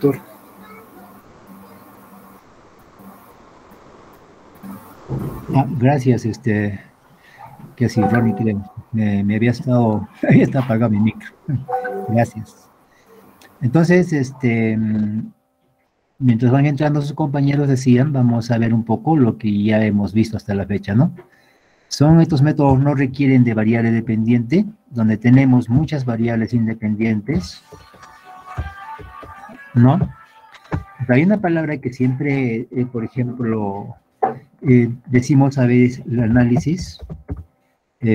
doctor. Gracias, que así, Ronnie, creo. Me había estado apagado mi micro. Gracias. Entonces, mientras van entrando sus compañeros, decían, vamos a ver un poco lo que ya hemos visto hasta la fecha, ¿no? Estos métodos no requieren de variable dependiente, donde tenemos muchas variables independientes, ¿no? Hay una palabra que siempre, por ejemplo, decimos a veces el análisis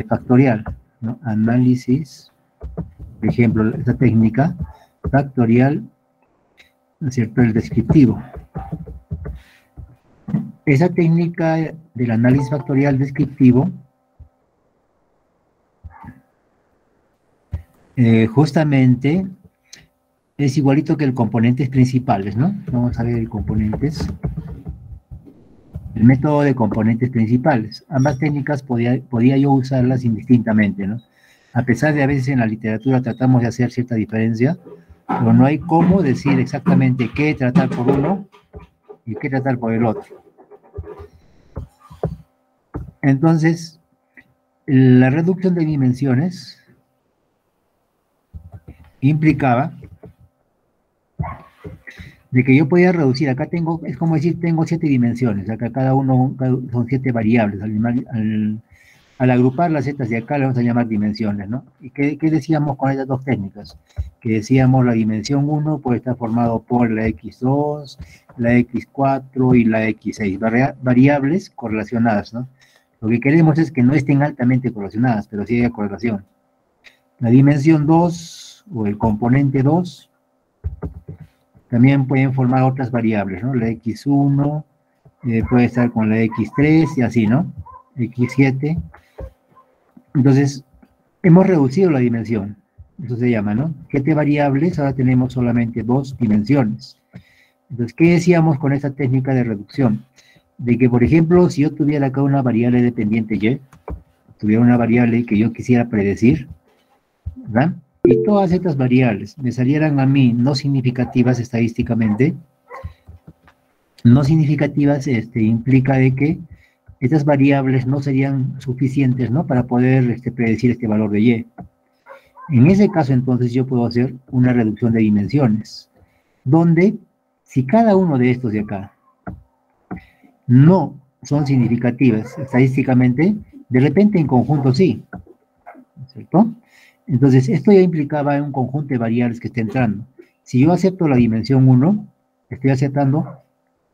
factorial, ¿no? Análisis, por ejemplo, esta técnica factorial, ¿no es cierto?, el descriptivo. Esa técnica del análisis factorial descriptivo justamente es igualito que el componentes principales, ¿no? Vamos a ver el componentes. El método de componentes principales. Ambas técnicas podía yo usarlas indistintamente, ¿no? A pesar de a veces en la literatura tratamos de hacer cierta diferencia, pero no hay cómo decir exactamente qué tratar por uno y qué tratar por el otro. Entonces, la reducción de dimensiones implicaba de que yo podía reducir, acá tengo, es como decir, tengo 7 dimensiones, acá cada uno son 7 variables, al agrupar las zetas de acá le vamos a llamar dimensiones, ¿no? ¿Y qué decíamos con estas dos técnicas? Que decíamos la dimensión 1 puede estar formado por la x2, la x4 y la x6, variables correlacionadas, ¿no? Lo que queremos es que no estén altamente correlacionadas, pero sí haya correlación. La dimensión 2 o el componente 2 también pueden formar otras variables, ¿no? La x1 puede estar con la x3 y así, ¿no? x7. Entonces, hemos reducido la dimensión. Eso se llama, ¿no? 7 variables, ahora tenemos solamente 2 dimensiones. Entonces, ¿qué decíamos con esta técnica de reducción? De que, por ejemplo, si yo tuviera acá una variable dependiente y, tuviera una variable que yo quisiera predecir, ¿verdad? Y todas estas variables me salieran a mí no significativas estadísticamente, no significativas implica de que estas variables no serían suficientes, ¿no?, para poder predecir este valor de y. En ese caso, entonces, yo puedo hacer una reducción de dimensiones, donde si cada uno de estos de acá no son significativas estadísticamente, de repente en conjunto sí, ¿cierto? Entonces, esto ya implicaba un conjunto de variables que está entrando. Si yo acepto la dimensión 1, estoy aceptando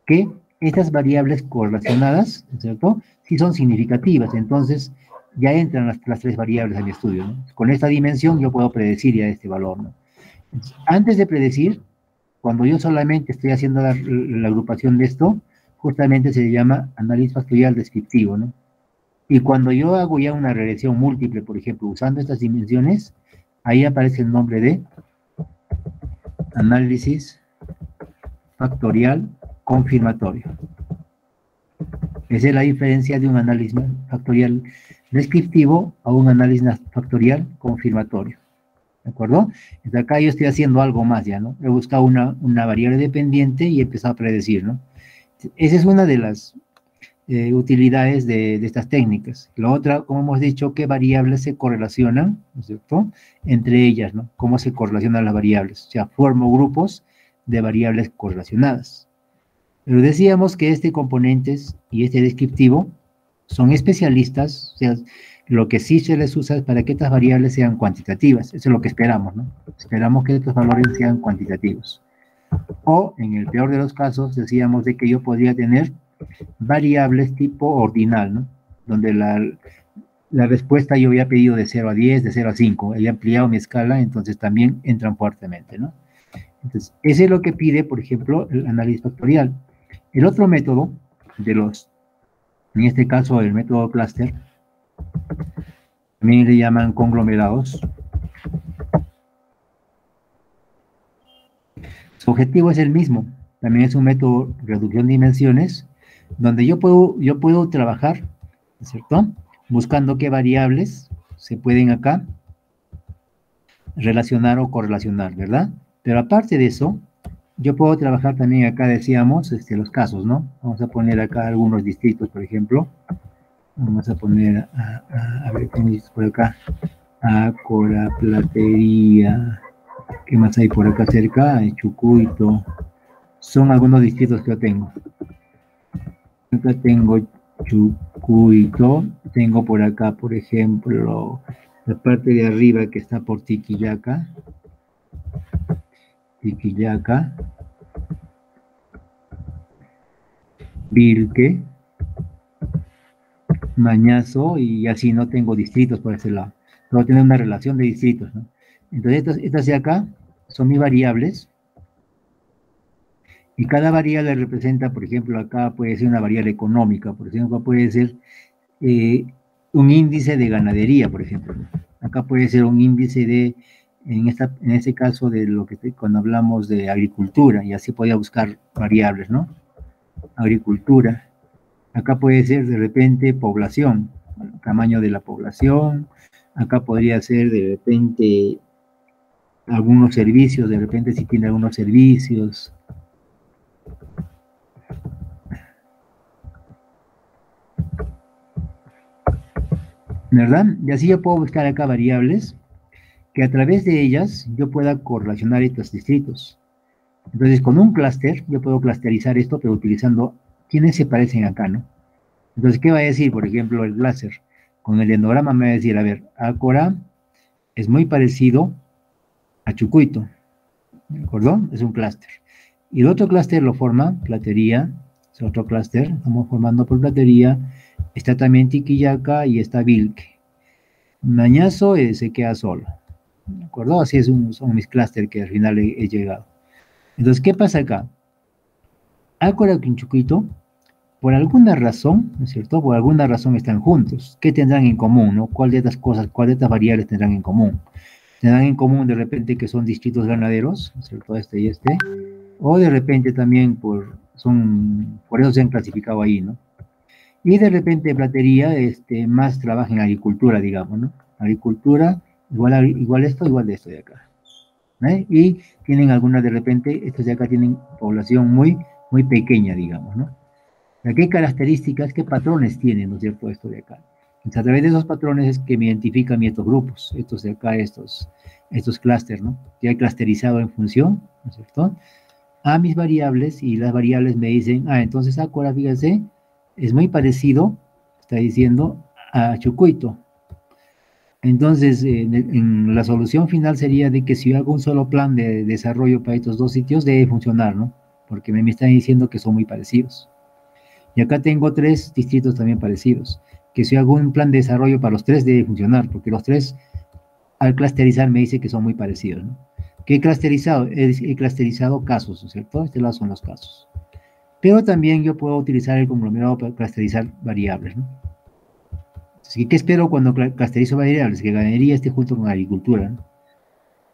que estas variables correlacionadas, ¿cierto?, sí son significativas. Entonces, ya entran las 3 variables a mi estudio, ¿no? Con esta dimensión yo puedo predecir ya este valor, ¿no? Entonces, antes de predecir, cuando yo solamente estoy haciendo la agrupación de esto, justamente se llama análisis factorial descriptivo, ¿no? Y cuando yo hago ya una regresión múltiple, por ejemplo, usando estas dimensiones, ahí aparece el nombre de análisis factorial confirmatorio. Esa es la diferencia de un análisis factorial descriptivo a un análisis factorial confirmatorio. ¿De acuerdo? Entonces acá yo estoy haciendo algo más ya, ¿no? He buscado una variable dependiente y he empezado a predecir, ¿no? Esa es una de las utilidades de estas técnicas. La otra, como hemos dicho, qué variables se correlacionan, ¿no es cierto?, entre ellas, ¿no? Cómo se correlacionan las variables. O sea, formo grupos de variables correlacionadas. Pero decíamos que este componentes y este descriptivo son especialistas, o sea, lo que sí se les usa es para que estas variables sean cuantitativas. Eso es lo que esperamos, ¿no? Esperamos que estos valores sean cuantitativos. O, en el peor de los casos, decíamos de que yo podría tener variables tipo ordinal, ¿no? Donde la respuesta yo había pedido de 0 a 10, de 0 a 5, he ampliado mi escala, entonces también entran fuertemente, ¿no? Entonces, ese es lo que pide, por ejemplo, el análisis factorial. El otro método de en este caso el método clúster, también le llaman conglomerados. Su objetivo es el mismo, también es un método de reducción de dimensiones, donde yo puedo trabajar, ¿cierto?, buscando qué variables se pueden acá relacionar o correlacionar, ¿verdad? Pero aparte de eso, yo puedo trabajar también acá, decíamos, los casos, ¿no? Vamos a poner acá algunos distritos, por ejemplo. Vamos a poner, a ver, ¿qué me dices por acá? Ácora, Platería. ¿Qué más hay por acá cerca? Chucuito. Son algunos distritos que yo tengo. Acá tengo Chucuito. Tengo por acá, por ejemplo, la parte de arriba que está por Tiquillaca. Tiquillaca. Vilque. Mañazo, y así no tengo distritos por ese lado. Pero tener una relación de distritos, ¿no? Entonces, estas de acá son mis variables, y cada variable representa, por ejemplo, acá puede ser una variable económica, por ejemplo, puede ser eh, un índice de ganadería, por ejemplo, ¿no? Acá puede ser un índice de, en este caso, de lo que cuando hablamos de agricultura, y así podía buscar variables, ¿no? Agricultura. Acá puede ser de repente población, tamaño de la población. Acá podría ser de repente algunos servicios, de repente si tiene algunos servicios. ¿Verdad? Y así yo puedo buscar acá variables que a través de ellas yo pueda correlacionar estos distritos. Entonces, con un clúster, yo puedo clusterizar esto, pero utilizando quiénes se parecen acá, ¿no? Entonces, ¿qué va a decir, por ejemplo, el clúster? Con el endograma me va a decir, a ver, Ácora es muy parecido a Chucuito, ¿de acuerdo? Es un clúster. Y el otro clúster lo forma Platería, es otro clúster, estamos formando por Platería, está también Tiquillaca y está Vilque. Mañazo se queda solo, ¿de acuerdo? Así son mis clústeres que al final he llegado. Entonces, ¿qué pasa acá? Ácora y Chucuito, por alguna razón, ¿no es cierto? Por alguna razón están juntos. ¿Qué tendrán en común, no? ¿Cuál de estas cosas, cuál de estas variables tendrán en común? Tendrán en común de repente que son distritos ganaderos, ¿no es cierto? Este y este. O de repente también por eso se han clasificado ahí, ¿no? Y de repente Platería más trabaja en agricultura, digamos, ¿no? Agricultura, igual esto, igual de esto de acá. ¿Eh? Y tienen algunas de repente, estos de acá tienen población muy, muy pequeña, digamos, ¿no? ¿Qué características, qué patrones tienen, ¿no es cierto?, esto de acá. Entonces, a través de esos patrones es que me identifican estos grupos, estos de acá, estos clústeres, ¿no? Que he clusterizado en función, ¿no es cierto?, a mis variables, y las variables me dicen, entonces Ácora, fíjense, es muy parecido, está diciendo, a Chucuito. Entonces, en la solución final sería de que si yo hago un solo plan de desarrollo para estos dos sitios, debe funcionar, ¿no? Porque me están diciendo que son muy parecidos. Y acá tengo 3 distritos también parecidos, que si hago un plan de desarrollo para los 3 debe funcionar, porque los 3 al clusterizar me dice que son muy parecidos, ¿no? ¿Qué he clusterizado? He clusterizado casos, ¿no es cierto? Este lado son los casos. Pero también yo puedo utilizar el conglomerado para clusterizar variables, ¿no? Así que, ¿qué espero cuando clusterizo variables? Que ganadería esté junto con agricultura, ¿no?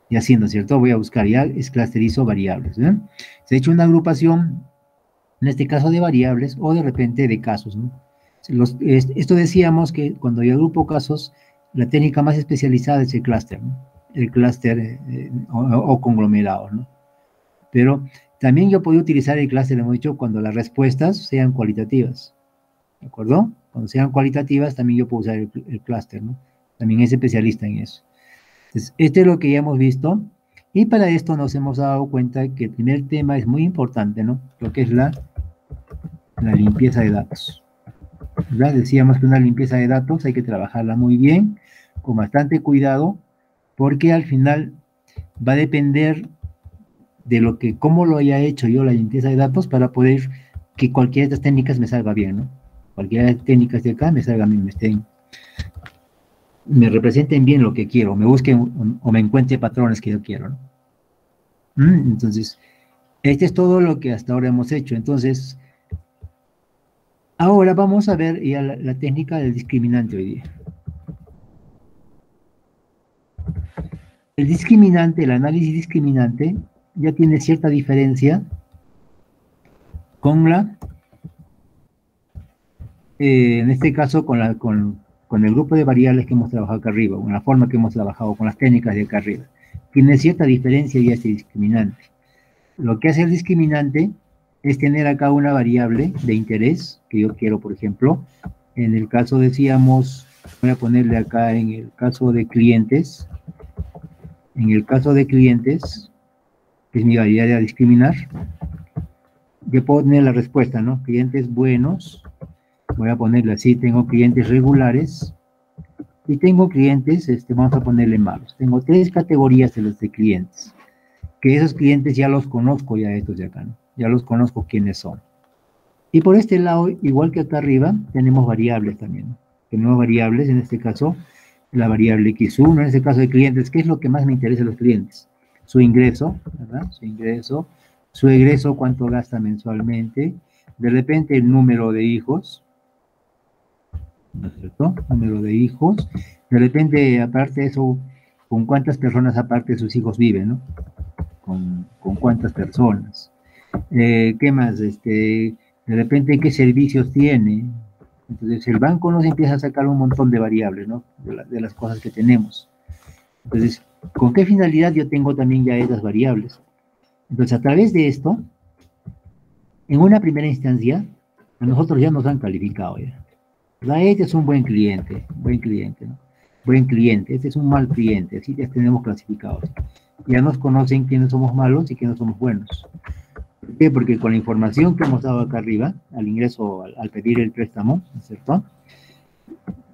Y así, ¿no es cierto? Voy a buscar, ya es clusterizo variables, ¿no? Se ha hecho una agrupación, en este caso de variables, o de repente de casos, ¿no? Esto decíamos que cuando yo agrupo casos, la técnica más especializada es el clúster, ¿no? El clúster o conglomerado, ¿no? Pero también yo puedo utilizar el clúster, hemos dicho, cuando las respuestas sean cualitativas, ¿de acuerdo? Cuando sean cualitativas, también yo puedo usar el clúster, ¿no? También es especialista en eso. Entonces, este es lo que ya hemos visto, y para esto nos hemos dado cuenta que el primer tema es muy importante, ¿no? Lo que es la limpieza de datos. ¿Verdad? Decíamos que una limpieza de datos hay que trabajarla muy bien, con bastante cuidado, porque al final va a depender de cómo lo haya hecho yo la limpieza de datos para poder que cualquiera de estas técnicas me salga bien, ¿no? Cualquiera de las técnicas de acá me salga bien, me representen bien lo que quiero, me busquen o me encuentre patrones que yo quiero, ¿no? Entonces, este es todo lo que hasta ahora hemos hecho. Entonces, ahora vamos a ver ya la técnica del discriminante hoy día. El discriminante, el análisis discriminante, ya tiene cierta diferencia con en este caso, con el grupo de variables que hemos trabajado acá arriba, con la forma que hemos trabajado, con las técnicas de acá arriba. Tiene cierta diferencia ya este discriminante. Lo que hace el discriminante es tener acá una variable de interés que yo quiero, por ejemplo, en el caso decíamos, voy a ponerle acá en el caso de clientes, que es mi variable a discriminar, yo puedo tener la respuesta, ¿no? Clientes buenos, voy a ponerle así, tengo clientes regulares, y tengo clientes, vamos a ponerle malos. Tengo 3 categorías de los de clientes, que esos clientes ya los conozco, ya estos de acá, ¿no? Ya los conozco quiénes son. Y por este lado, igual que acá arriba, tenemos variables también, ¿no? Tenemos variables, en este caso, la variable X1, en este caso de clientes, ¿qué es lo que más me interesa a los clientes? Su ingreso, ¿verdad? Su egreso, cuánto gasta mensualmente, de repente el número de hijos, ¿no es cierto? Número de hijos, de repente, aparte de eso, con cuántas personas aparte de sus hijos viven, ¿no? Con cuántas personas. ¿Qué más? De repente, ¿qué servicios tiene? Entonces, el banco nos empieza a sacar un montón de variables, ¿no? De las cosas que tenemos. Entonces, ¿con qué finalidad yo tengo también ya esas variables? Entonces, a través de esto, en una primera instancia, a nosotros ya nos han calificado ya. Este es un buen cliente, ¿no? Buen cliente, este es un mal cliente, así ya tenemos clasificados. Ya nos conocen quiénes somos malos y quiénes somos buenos. ¿Por qué? Porque con la información que hemos dado acá arriba, al ingreso, al pedir el préstamo, ¿no es cierto?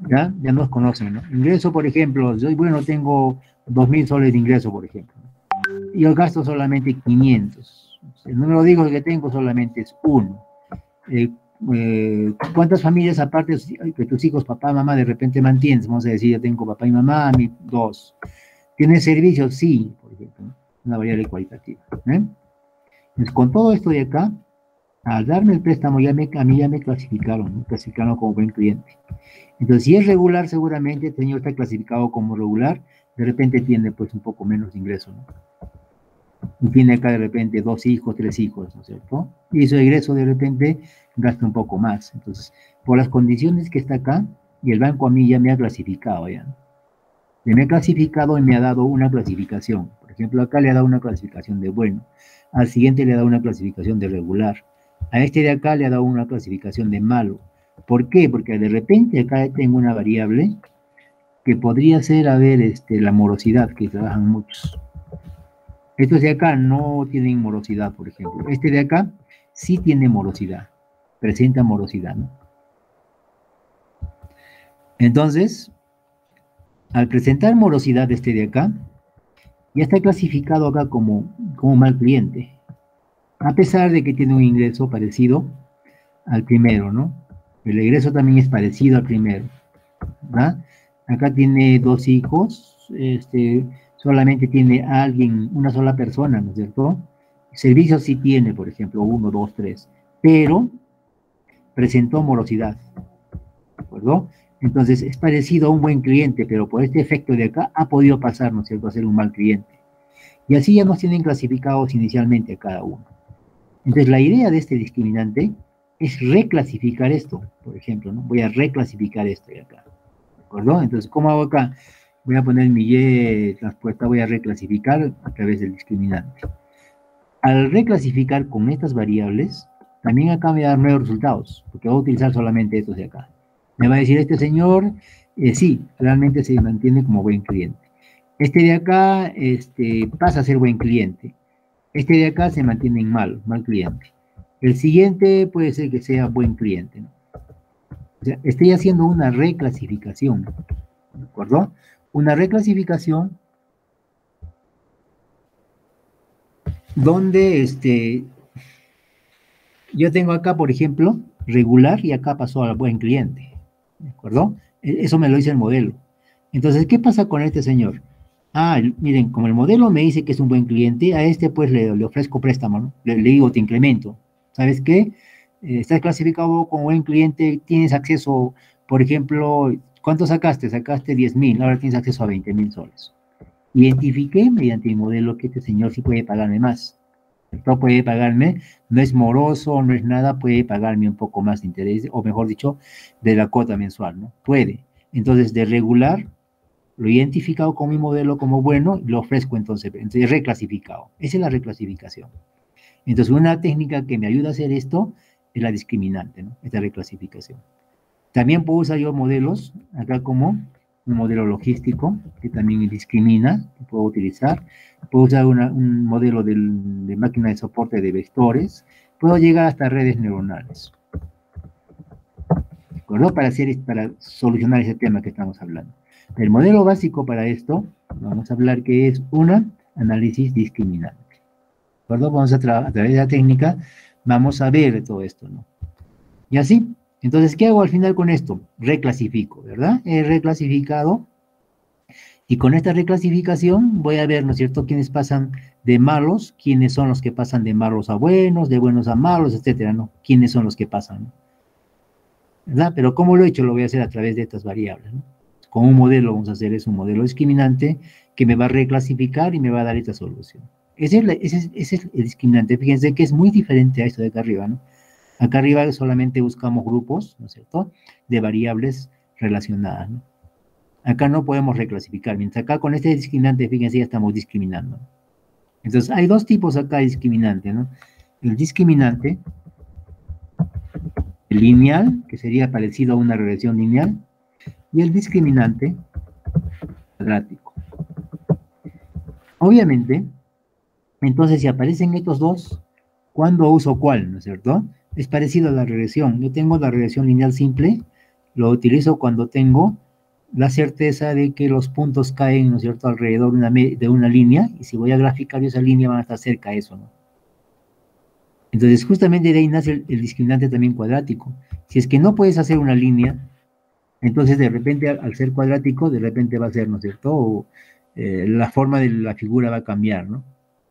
Ya nos conocen, ¿no? Ingreso, por ejemplo, yo, bueno, tengo 2.000 soles de ingreso, por ejemplo. Y yo gasto solamente 500. El número digo que tengo solamente es 1. ¿Cuántas familias aparte de tus hijos, papá, mamá, de repente mantienes? Vamos a decir, yo tengo papá y mamá, 2. ¿Tienes servicios? Sí, por ejemplo, ¿no? Una variable cualitativa. Entonces, con todo esto de acá, al darme el préstamo, a mí ya me clasificaron como buen cliente. Entonces, si es regular, seguramente el señor está clasificado como regular, de repente tiene pues un poco menos de ingreso, ¿no? Y tiene acá de repente 2 hijos, 3 hijos, ¿no es cierto? Y su egreso de repente gasta un poco más. Entonces, por las condiciones que está acá, y el banco a mí ya me ha clasificado, ya. Me ha clasificado y me ha dado una clasificación. Por ejemplo, acá le ha dado una clasificación de bueno. Al siguiente le ha dado una clasificación de regular. A este de acá le ha dado una clasificación de malo. ¿Por qué? Porque de repente acá tengo una variable que podría ser, a ver, la morosidad, que trabajan muchos. Estos de acá no tienen morosidad, por ejemplo. Este de acá sí tiene morosidad, presenta morosidad, ¿no? Entonces, al presentar morosidad este de acá, ya está clasificado acá como mal cliente, a pesar de que tiene un ingreso parecido al primero, ¿no? El ingreso también es parecido al primero, ¿verdad? Acá tiene 2 hijos, solamente tiene a alguien, una sola persona, ¿no es cierto? Servicios sí tiene, por ejemplo, 1, 2, 3, pero presentó morosidad, ¿de acuerdo? Entonces es parecido a un buen cliente, pero por este efecto de acá ha podido pasar, ¿no es cierto?, a ser un mal cliente. Y así ya nos tienen clasificados inicialmente a cada uno. Entonces la idea de este discriminante es reclasificar esto, por ejemplo, ¿no? Voy a reclasificar esto de acá, ¿de acuerdo? Entonces, ¿cómo hago acá? Voy a poner mi Y transpuesta, voy a reclasificar a través del discriminante. Al reclasificar con estas variables, también acá me va a dar nuevos resultados, porque voy a utilizar solamente estos de acá. Me va a decir, este señor, sí, realmente se mantiene como buen cliente. Este de acá pasa a ser buen cliente. Este de acá se mantiene en mal cliente. El siguiente puede ser que sea buen cliente, ¿no? O sea, estoy haciendo una reclasificación, ¿de acuerdo? Una reclasificación donde yo tengo acá, por ejemplo, regular y acá pasó al buen cliente, ¿de acuerdo? Eso me lo dice el modelo. Entonces, ¿qué pasa con este señor? Miren, como el modelo me dice que es un buen cliente, a este pues le ofrezco préstamo, ¿no? Le digo, te incremento. ¿Sabes qué? Estás clasificado como buen cliente, tienes acceso, por ejemplo, ¿cuánto sacaste? Sacaste 10.000, ahora tienes acceso a 20.000 soles. Identifiqué mediante mi modelo que este señor sí puede pagarme más. No puede pagarme, no es moroso, no es nada, puede pagarme un poco más de interés, o mejor dicho, de la cuota mensual, ¿no? Puede. Entonces, de regular, lo he identificado con mi modelo como bueno, lo ofrezco entonces reclasificado. Esa es la reclasificación. Entonces, una técnica que me ayuda a hacer esto es la discriminante, ¿no? Esta reclasificación. También puedo usar yo modelos, acá como un modelo logístico, que también discrimina, que puedo utilizar. Puedo usar un modelo de máquina de soporte de vectores. Puedo llegar hasta redes neuronales. ¿De acuerdo? Para solucionar ese tema que estamos hablando. El modelo básico para esto, vamos a hablar que es un análisis discriminante. ¿De acuerdo? Vamos a través de la técnica, vamos a ver todo esto, ¿no? Y así. Entonces, ¿qué hago al final con esto? Reclasifico, ¿verdad? He reclasificado y con esta reclasificación voy a ver, ¿no es cierto?, quiénes pasan de malos, quiénes son los que pasan de malos a buenos, de buenos a malos, etcétera, ¿no? ¿Quiénes son los que pasan, ¿no? ¿Verdad? Pero ¿cómo lo he hecho? Lo voy a hacer a través de estas variables, ¿no? Con un modelo vamos a hacer, es un modelo discriminante que me va a reclasificar y me va a dar esta solución. Ese es el discriminante. Fíjense que es muy diferente a esto de acá arriba, ¿no? Acá arriba solamente buscamos grupos, ¿no es cierto?, de variables relacionadas, ¿no? Acá no podemos reclasificar, mientras acá con este discriminante, fíjense, ya estamos discriminando. Entonces, hay dos tipos acá de discriminante, ¿no? El discriminante lineal, que sería parecido a una regresión lineal, y el discriminante cuadrático. Obviamente, entonces si aparecen estos dos, ¿cuándo uso cuál, no es cierto? Es parecido a la regresión. Yo tengo la regresión lineal simple, lo utilizo cuando tengo la certeza de que los puntos caen, ¿no es cierto?, alrededor de una línea, y si voy a graficar esa línea van a estar cerca de eso, ¿no? Entonces, justamente de ahí nace el discriminante también cuadrático. Si es que no puedes hacer una línea, entonces de repente al ser cuadrático, de repente va a ser, ¿no es cierto?, o, la forma de la figura va a cambiar, ¿no?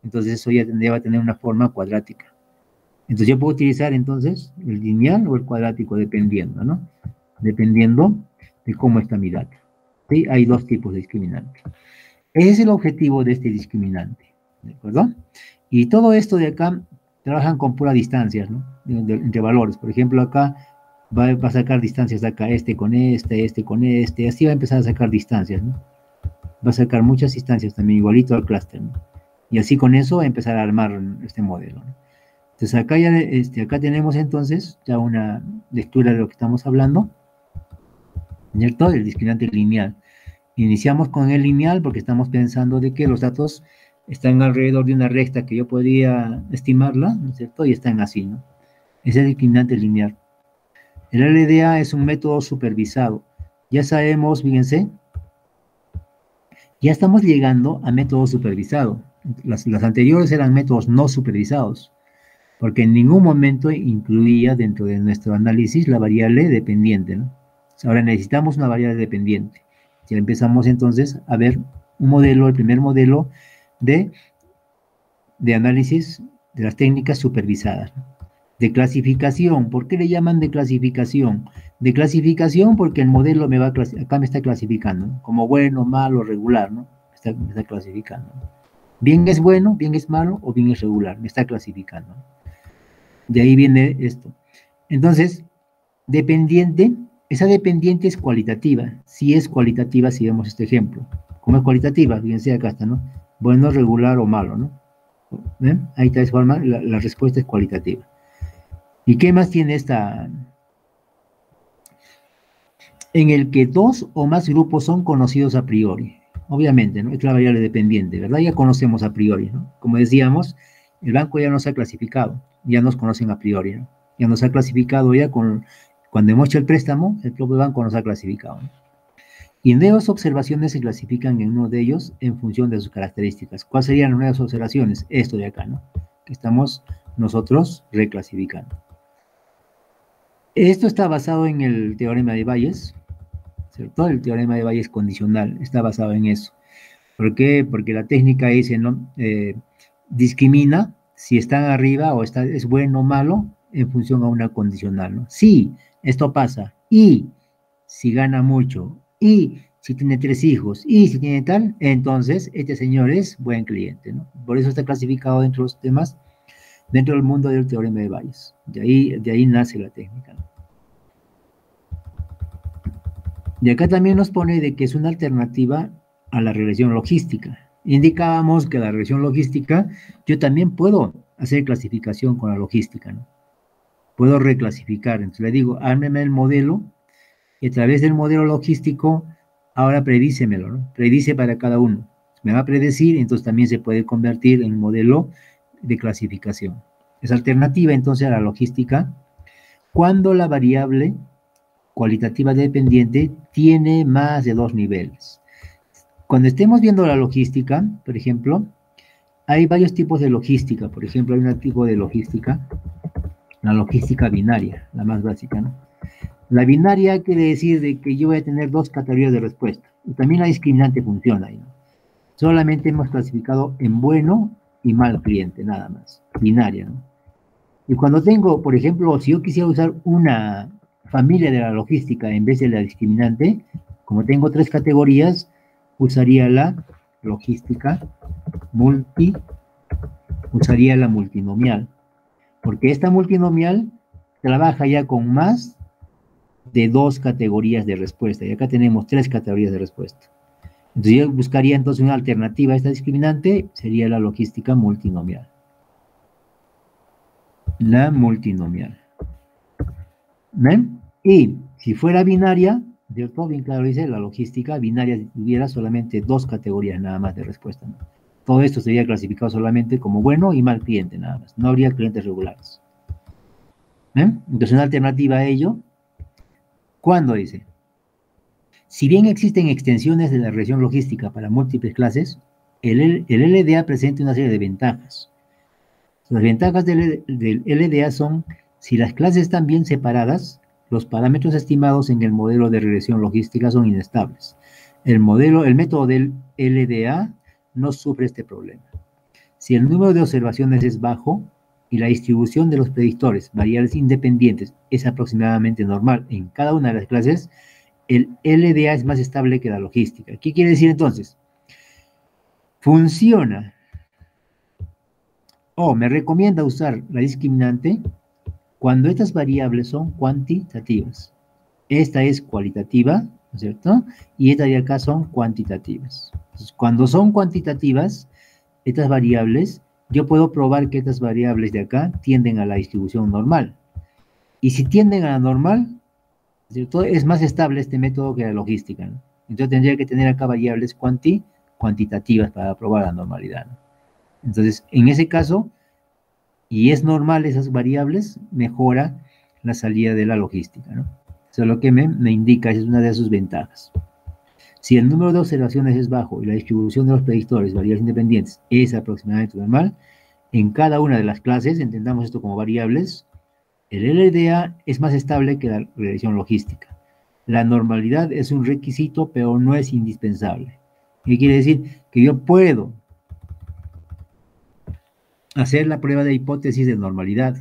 Entonces eso ya va a tener una forma cuadrática. Entonces yo puedo utilizar entonces el lineal o el cuadrático dependiendo, ¿no? Dependiendo de cómo está mi data. ¿Sí? Hay dos tipos de discriminantes. Ese es el objetivo de este discriminante, ¿de acuerdo? Y todo esto de acá trabajan con pura distancias, ¿no? Entre valores. Por ejemplo, acá va a sacar distancias de acá, este con este con este, así va a empezar a sacar distancias, ¿no? Va a sacar muchas distancias también, igualito al clúster, ¿no? Y así con eso va a empezar a armar este modelo, ¿no? Entonces acá ya acá tenemos entonces ya una lectura de lo que estamos hablando, ¿cierto? El discriminante lineal. Iniciamos con el lineal porque estamos pensando de que los datos están alrededor de una recta que yo podría estimarla, ¿no es cierto? Y están así, ¿no? Es el discriminante lineal. El LDA es un método supervisado. Ya sabemos, fíjense, ya estamos llegando a método supervisado. Las anteriores eran métodos no supervisados, porque en ningún momento incluía dentro de nuestro análisis la variable dependiente, ¿no? Ahora necesitamos una variable dependiente. Ya empezamos entonces a ver un modelo, el primer modelo de análisis de las técnicas supervisadas, ¿no? De clasificación. ¿Por qué le llaman de clasificación? De clasificación porque el modelo acá me está clasificando, ¿no? Como bueno, malo, regular, ¿no? Me está clasificando, ¿no? Bien es bueno, bien es malo o bien es regular, me está clasificando, ¿no? De ahí viene esto. Entonces, dependiente, esa dependiente es cualitativa. Si es cualitativa, si vemos este ejemplo. ¿Cómo es cualitativa? Fíjense acá está, ¿no? Bueno, regular o malo, ¿no? ¿Ven? Ahí está, forma, la respuesta es cualitativa. ¿Y qué más tiene esta? En el que dos o más grupos son conocidos a priori. Obviamente, ¿no? Es la variable dependiente, ¿verdad? Ya conocemos a priori, ¿no? Como decíamos, el banco ya nos ha clasificado, ya nos conocen a priori, ¿no? Ya nos ha clasificado ya cuando hemos hecho el préstamo, el propio banco nos ha clasificado, ¿no? Y nuevas observaciones se clasifican en uno de ellos en función de sus características. ¿Cuáles serían las nuevas observaciones? Esto de acá, ¿no? Que estamos nosotros reclasificando. Esto está basado en el teorema de Bayes, ¿cierto? El teorema de Bayes condicional está basado en eso. ¿Por qué? Porque la técnica dice, ¿no? Discrimina si están arriba o es bueno o malo en función a una condicional, ¿no? Sí, esto pasa, y si gana mucho, y si tiene 3 hijos, y si tiene tal, entonces este señor es buen cliente, ¿no? Por eso está clasificado dentro de los temas, dentro del mundo del teorema de Bayes. De ahí nace la técnica, ¿no? Y acá también nos pone de que es una alternativa a la regresión logística. Indicábamos que la regresión logística, yo también puedo hacer clasificación con la logística, ¿no? Puedo reclasificar. Entonces le digo, ármeme el modelo y a través del modelo logístico, ahora predícemelo, ¿no? Predice para cada uno. Me va a predecir, entonces también se puede convertir en modelo de clasificación. Es alternativa entonces a la logística cuando la variable cualitativa dependiente tiene más de 2 niveles. Cuando estemos viendo la logística, por ejemplo, hay varios tipos de logística. Por ejemplo, hay un tipo de logística, la logística binaria, la más básica, ¿no? La binaria quiere decir de que yo voy a tener 2 categorías de respuesta. Y también la discriminante funciona ahí, ¿no? Solamente hemos clasificado en bueno y mal cliente, nada más. Binaria, ¿no? Y cuando tengo, por ejemplo, si yo quisiera usar una familia de la logística en vez de la discriminante, como tengo 3 categorías, usaría la logística usaría la multinomial. Porque esta multinomial trabaja ya con más de 2 categorías de respuesta. Y acá tenemos 3 categorías de respuesta. Entonces yo buscaría entonces una alternativa a esta discriminante, sería la logística multinomial. La multinomial. ¿Ven? Y si fuera binaria, ¿cierto? Bien claro dice, la logística binaria tuviera solamente 2 categorías nada más de respuesta, ¿no? Todo esto sería clasificado solamente como bueno y mal cliente nada más. No habría clientes regulares. ¿Ven? Entonces una alternativa a ello, ¿cuándo dice? Si bien existen extensiones de la regresión logística para múltiples clases, el LDA presenta una serie de ventajas. Las ventajas del LDA son, si las clases están bien separadas, los parámetros estimados en el modelo de regresión logística son inestables. El método del LDA no sufre este problema. Si el número de observaciones es bajo y la distribución de los predictores, variables independientes, es aproximadamente normal en cada una de las clases, el LDA es más estable que la logística. ¿Qué quiere decir entonces? Funciona o me recomienda usar la discriminante cuando estas variables son cuantitativas. Esta es cualitativa, ¿no es cierto? Y esta de acá son cuantitativas. Entonces, cuando son cuantitativas, estas variables, yo puedo probar que estas variables de acá tienden a la distribución normal. Y si tienden a la normal, ¿cierto? Es más estable este método que la logística, ¿no? Entonces tendría que tener acá variables cuantitativas para probar la normalidad, ¿no? Entonces, en ese caso, y es normal esas variables, mejora la salida de la logística, ¿no? Eso es lo que me indica, esa es una de sus ventajas. Si el número de observaciones es bajo y la distribución de los predictores, variables independientes, es aproximadamente normal, en cada una de las clases, entendamos esto como variables, el LDA es más estable que la regresión logística. La normalidad es un requisito, pero no es indispensable. ¿Qué quiere decir? Que yo puedo hacer la prueba de hipótesis de normalidad,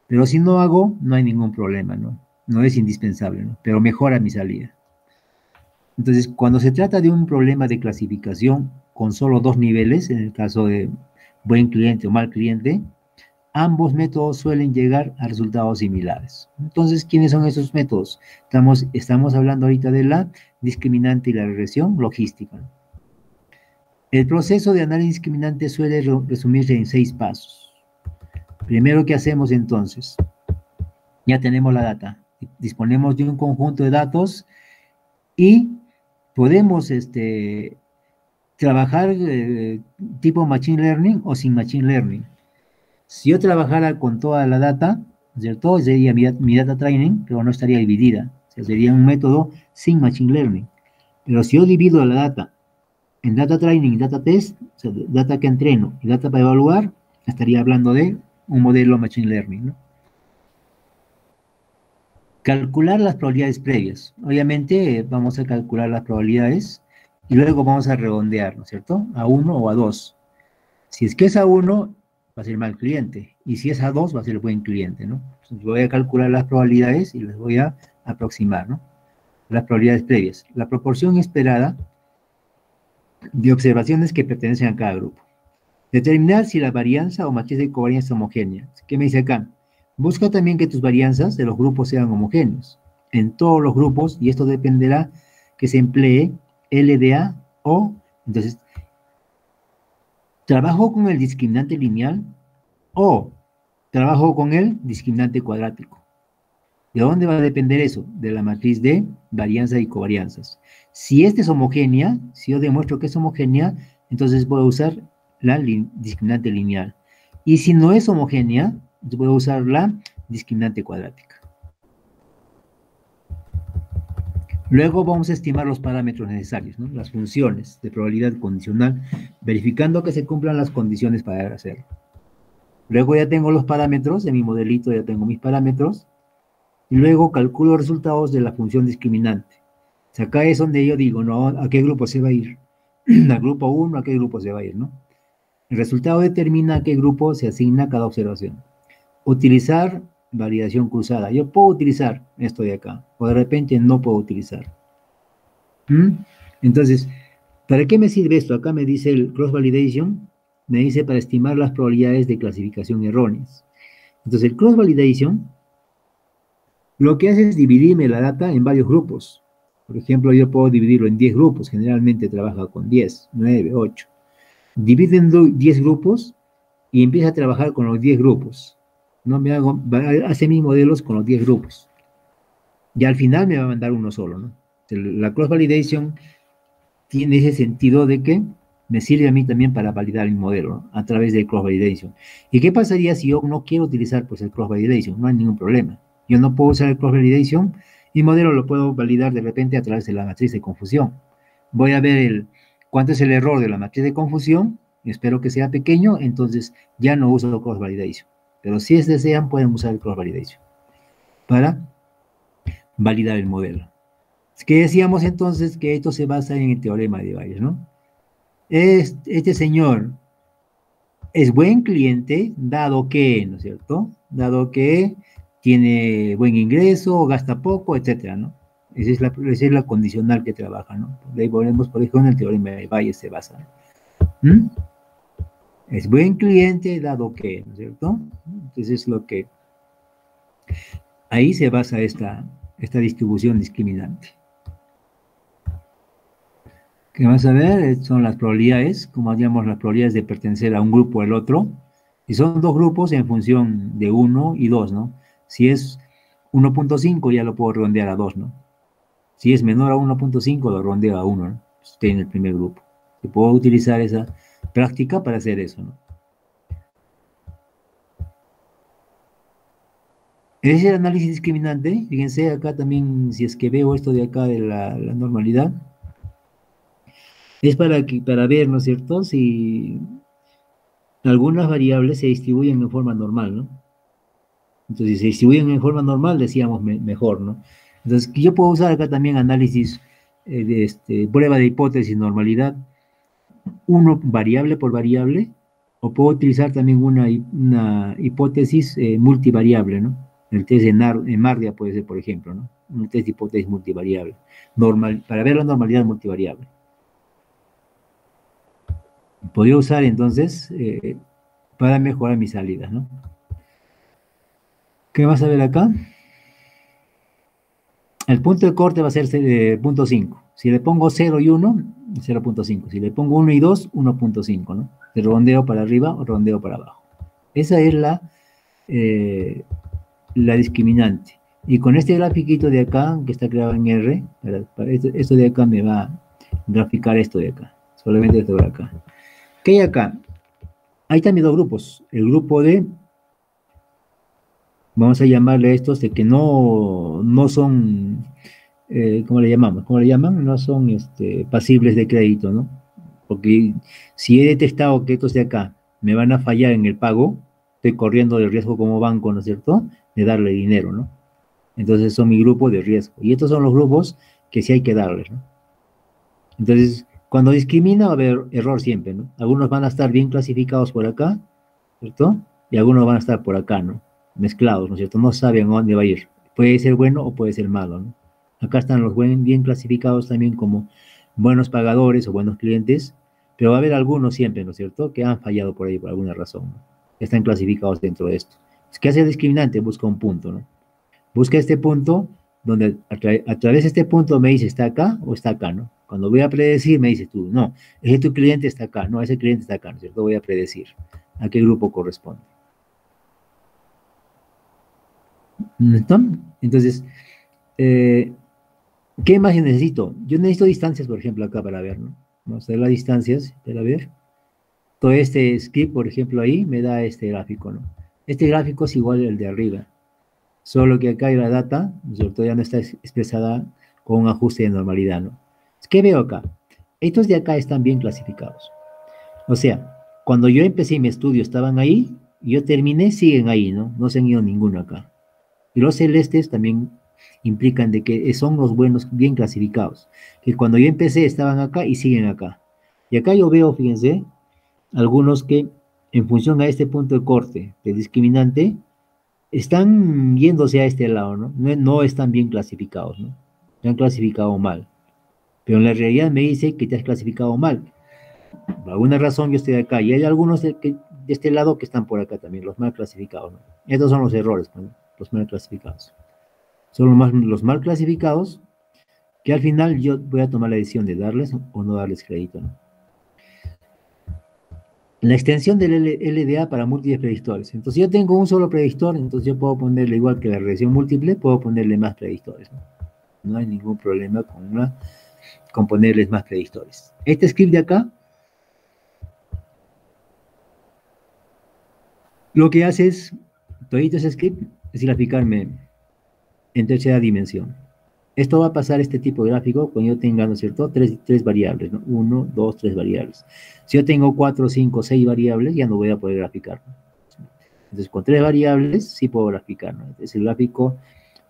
pero si no hago, no hay ningún problema, ¿no? No es indispensable, ¿no? Pero mejora mi salida. Entonces, cuando se trata de un problema de clasificación con solo 2 niveles, en el caso de buen cliente o mal cliente, ambos métodos suelen llegar a resultados similares. Entonces, ¿quiénes son esos métodos? Estamos hablando ahorita de la discriminante y la regresión logística. El proceso de análisis discriminante suele resumirse en 6 pasos. Primero, ¿qué hacemos entonces? Ya tenemos la data. Disponemos de un conjunto de datos y podemos trabajar tipo Machine Learning o sin Machine Learning. Si yo trabajara con toda la data, ¿cierto? Sería mi data training, pero no estaría dividida. O sea, sería un método sin Machine Learning. Pero si yo divido la data en data training y data test, o sea, data que entreno y data para evaluar, estaría hablando de un modelo Machine Learning, ¿no? Calcular las probabilidades previas. Obviamente vamos a calcular las probabilidades y luego vamos a redondear, ¿no es cierto? A 1 o a 2. Si es que es a 1, va a ser mal cliente. Y si es a 2, va a ser buen cliente, ¿no? Entonces voy a calcular las probabilidades y las voy a aproximar, ¿no? Las probabilidades previas. La proporción esperada de observaciones que pertenecen a cada grupo. Determinar si la varianza o matriz de covarianza es homogénea. ¿Qué me dice acá? Busca también que tus varianzas de los grupos sean homogéneos en todos los grupos, y esto dependerá que se emplee LDA o, entonces, ¿Trabajo con el discriminante lineal o trabajo con el discriminante cuadrático? ¿De dónde va a depender eso? De la matriz de varianza y covarianzas. Si esta es homogénea, si yo demuestro que es homogénea, entonces puedo usar la discriminante lineal. Y si no es homogénea, entonces puedo usar la discriminante cuadrática. Luego vamos a estimar los parámetros necesarios, ¿no? Las funciones de probabilidad condicional, verificando que se cumplan las condiciones para hacerlo. Luego ya tengo los parámetros, en mi modelito ya tengo mis parámetros, y luego calculo los resultados de la función discriminante. O sea, acá es donde yo digo, ¿no? ¿A qué grupo se va a ir? ¿Al grupo 1? ¿A qué grupo se va a ir, no? El resultado determina a qué grupo se asigna cada observación. Utilizar validación cruzada. Yo puedo utilizar esto de acá, o de repente no puedo utilizar. Entonces, ¿para qué me sirve esto? Acá me dice el cross-validation, me dice para estimar las probabilidades de clasificación erróneas. Entonces, el cross-validation lo que hace es dividirme la data en varios grupos. Por ejemplo, yo puedo dividirlo en 10 grupos, generalmente trabaja con 10, 9, 8. Divide en 10 grupos y empieza a trabajar con los 10 grupos. No me hace mis modelos con los 10 grupos. Y al final me va a mandar uno solo, ¿no? La cross-validation tiene ese sentido de que me sirve a mí también para validar mi modelo, ¿no? A través del cross-validation. ¿Y qué pasaría si yo no quiero utilizar pues, el cross-validation? No hay ningún problema. Yo no puedo usar el cross-validation, mi modelo lo puedo validar de repente a través de la matriz de confusión. Voy a ver cuánto es el error de la matriz de confusión, espero que sea pequeño, entonces ya no uso el cross-validation. Pero si desean, pueden usar el cross-validation para validar el modelo. Es que decíamos entonces que esto se basa en el teorema de Bayes, ¿no? Este señor es buen cliente, dado que, ¿no es cierto? Dado que tiene buen ingreso, gasta poco, etcétera, ¿no? Esa es la condicional que trabaja, ¿no? De ahí volvemos, por ejemplo, en el teorema de Bayes se basa. Es buen cliente, dado que, ¿no es cierto? Entonces es lo que... Ahí se basa esta distribución discriminante. ¿Qué vas a ver? Son las probabilidades, como llamamos las probabilidades de pertenecer a un grupo o al otro. Y son dos grupos en función de 1 y 2, ¿no? Si es 1.5 ya lo puedo redondear a 2, ¿no? Si es menor a 1.5 lo redondeo a 1, ¿no? Estoy en el primer grupo. Y puedo utilizar esa práctica para hacer eso, ¿no? Ese es el análisis discriminante. Fíjense acá también, si es que veo esto de acá de la normalidad, es para ver, ¿no es cierto?, si algunas variables se distribuyen en forma normal, ¿no? Entonces, si se distribuyen en forma normal, decíamos mejor, ¿no? Entonces, yo puedo usar acá también análisis prueba de hipótesis, normalidad, uno variable por variable, o puedo utilizar también una hipótesis multivariable, ¿no? El test de Mardia puede ser, por ejemplo, ¿no? Un test de hipótesis multivariable, para ver la normalidad multivariable. Podría usar entonces para mejorar mis salidas, ¿no? ¿Qué vas a ver acá? El punto de corte va a ser 0.5. Si le pongo 0 y 1, 0.5. Si le pongo 1 y 2, 1.5, ¿no? De redondeo para arriba o redondeo para abajo. Esa es la discriminante. Y con este grafiquito de acá, que está creado en R, esto de acá me va a graficar esto de acá. Solamente esto de acá. ¿Qué hay acá? Hay también dos grupos. El grupo de, vamos a llamarle a estos de que no son, ¿cómo le llamamos? ¿Cómo le llaman? No son pasibles de crédito, ¿no? Porque si he detectado que estos de acá me van a fallar en el pago, estoy corriendo el riesgo como banco, ¿no es cierto?, de darle dinero, ¿no? Entonces son mi grupo de riesgo. Y estos son los grupos que sí hay que darles, ¿no? Entonces, cuando discrimina va a haber error siempre, ¿no? Algunos van a estar bien clasificados por acá, ¿cierto? Y algunos van a estar por acá, ¿no? Mezclados, ¿no es cierto? No saben a dónde va a ir. Puede ser bueno o puede ser malo, ¿no? Acá están los bien clasificados también como buenos pagadores o buenos clientes, pero va a haber algunos siempre, ¿no es cierto?, que han fallado por ahí por alguna razón, ¿no? Están clasificados dentro de esto. ¿Qué hace el discriminante? Busca un punto, ¿no? Busca este punto donde a través de este punto me dice, ¿está acá o está acá, no? Cuando voy a predecir, me dices tú, no, ese tu cliente está acá, no, ese cliente está acá, ¿no es cierto? Voy a predecir a qué grupo corresponde. ¿Listo? Entonces, ¿qué más yo necesito? Yo necesito distancias, por ejemplo, acá para ver, ¿no? Vamos a ver las distancias para ver. Todo este script, por ejemplo, ahí me da este gráfico, ¿no? Este gráfico es igual al de arriba, solo que acá hay la data, ¿no es cierto? Ya no está expresada con un ajuste de normalidad, ¿no? ¿Qué veo acá? Estos de acá están bien clasificados. O sea, cuando yo empecé mi estudio estaban ahí, y yo terminé, siguen ahí, ¿no? No se han ido ninguno acá. Y los celestes también implican de que son los buenos bien clasificados, que cuando yo empecé estaban acá y siguen acá. Y acá yo veo, fíjense, algunos que en función a este punto de corte de discriminante, están yéndose a este lado, ¿no? No están bien clasificados, ¿no? Se han clasificado mal. Pero en la realidad me dice que te has clasificado mal. Por alguna razón yo estoy acá y hay algunos de este lado que están por acá también, los mal clasificados, ¿no? Estos son los errores, ¿no? Los mal clasificados. Son los mal clasificados que al final yo voy a tomar la decisión de darles o no darles crédito, ¿no? La extensión del LDA para múltiples predictores. Entonces yo tengo un solo predictor, entonces yo puedo ponerle igual que la regresión múltiple, puedo ponerle más predictores, ¿no? No hay ningún problema con ponerles más predictores. Este script de acá, lo que hace es, todito ese script, es graficarme en tercera dimensión. Esto va a pasar este tipo de gráfico cuando yo tenga, ¿no es cierto?, tres variables, ¿no? 1, 2, 3 variables. Si yo tengo 4, 5, 6 variables, ya no voy a poder graficar, ¿no? Entonces, con 3 variables sí puedo graficar, ¿no? Es el gráfico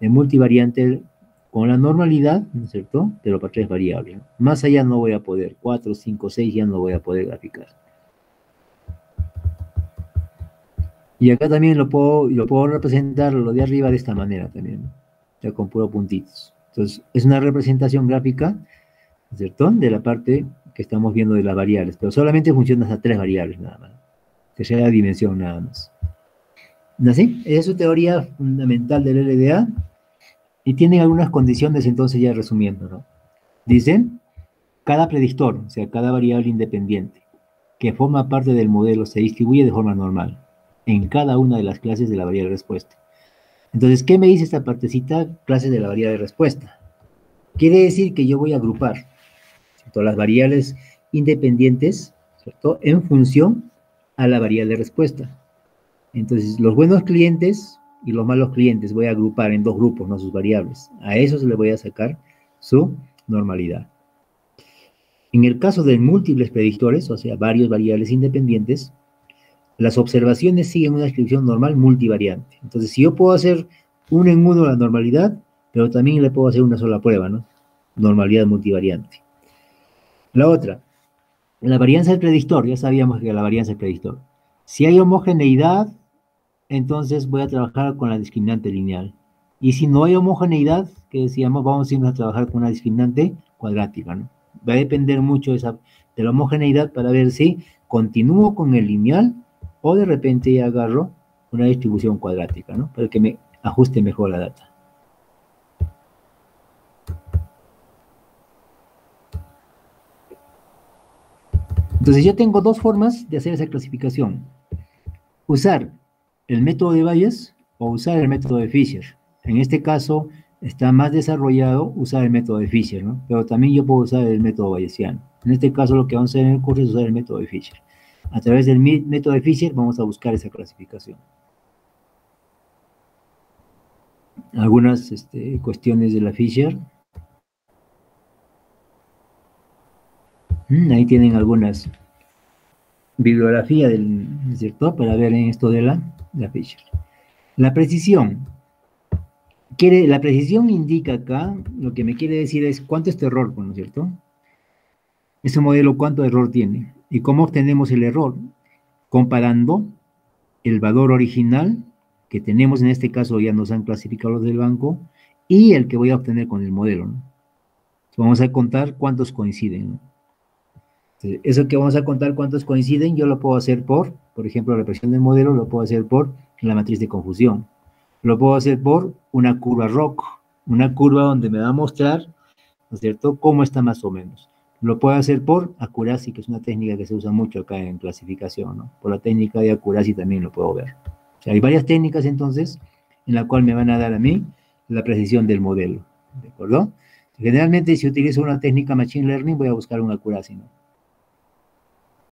de multivariante con la normalidad, ¿no es cierto?, pero para 3 variables, ¿no? Más allá no voy a poder, 4, 5, 6 ya no voy a poder graficar. Y acá también lo puedo representar lo de arriba de esta manera también, ¿no? Ya con puros puntitos. Entonces, es una representación gráfica, ¿cierto?, de la parte que estamos viendo de las variables, pero solamente funciona hasta 3 variables nada más, que sea la dimensión nada más. ¿Así? Esa es su teoría fundamental del LDA, y tienen algunas condiciones, entonces ya resumiendo, ¿no? Dicen, cada predictor, o sea, cada variable independiente, que forma parte del modelo se distribuye de forma normal, en cada una de las clases de la variable respuesta. Entonces, ¿qué me dice esta partecita? Clases de la variable respuesta. Quiere decir que yo voy a agrupar, ¿cierto?, las variables independientes, ¿cierto?, en función a la variable respuesta. Entonces, los buenos clientes y los malos clientes voy a agrupar en dos grupos, no sus variables. A esos le voy a sacar su normalidad. En el caso de múltiples predictores, o sea, varios variables independientes, las observaciones siguen una descripción normal multivariante. Entonces, si yo puedo hacer uno en uno la normalidad, pero también le puedo hacer una sola prueba, ¿no? Normalidad multivariante. La otra, la varianza del predictor, ya sabíamos que la varianza del predictor. Si hay homogeneidad, entonces voy a trabajar con la discriminante lineal. Y si no hay homogeneidad, que decíamos, vamos a irnos a trabajar con una discriminante cuadrática, ¿no? Va a depender mucho de la homogeneidad para ver si continúo con el lineal o de repente ya agarro una distribución cuadrática, ¿no? Para que me ajuste mejor la data. Entonces yo tengo dos formas de hacer esa clasificación. Usar el método de Bayes o usar el método de Fisher. En este caso está más desarrollado usar el método de Fisher, ¿no? Pero también yo puedo usar el método bayesiano. En este caso lo que vamos a hacer en el curso es usar el método de Fisher. A través del método de Fisher vamos a buscar esa clasificación. Algunas cuestiones de la Fisher. Ahí tienen algunas bibliografía ¿cierto?, para ver en esto de la Fisher. La precisión. La precisión indica acá, lo que me quiere decir es cuánto es tu error, ¿no es cierto? Ese modelo, cuánto error tiene. ¿Y cómo obtenemos el error? Comparando el valor original que tenemos, en este caso ya nos han clasificado los del banco, y el que voy a obtener con el modelo, ¿no? Vamos a contar cuántos coinciden, ¿no? Entonces, eso que vamos a contar cuántos coinciden, yo lo puedo hacer por ejemplo, la presión del modelo, lo puedo hacer por la matriz de confusión. Lo puedo hacer por una curva ROC, una curva donde me va a mostrar, ¿no es cierto?, cómo está más o menos. Lo puedo hacer por Accuracy, que es una técnica que se usa mucho acá en clasificación, ¿no? Por la técnica de Accuracy también lo puedo ver. O sea, hay varias técnicas entonces en la cual me van a dar a mí la precisión del modelo, ¿de acuerdo? Generalmente si utilizo una técnica Machine Learning voy a buscar un Accuracy, ¿no?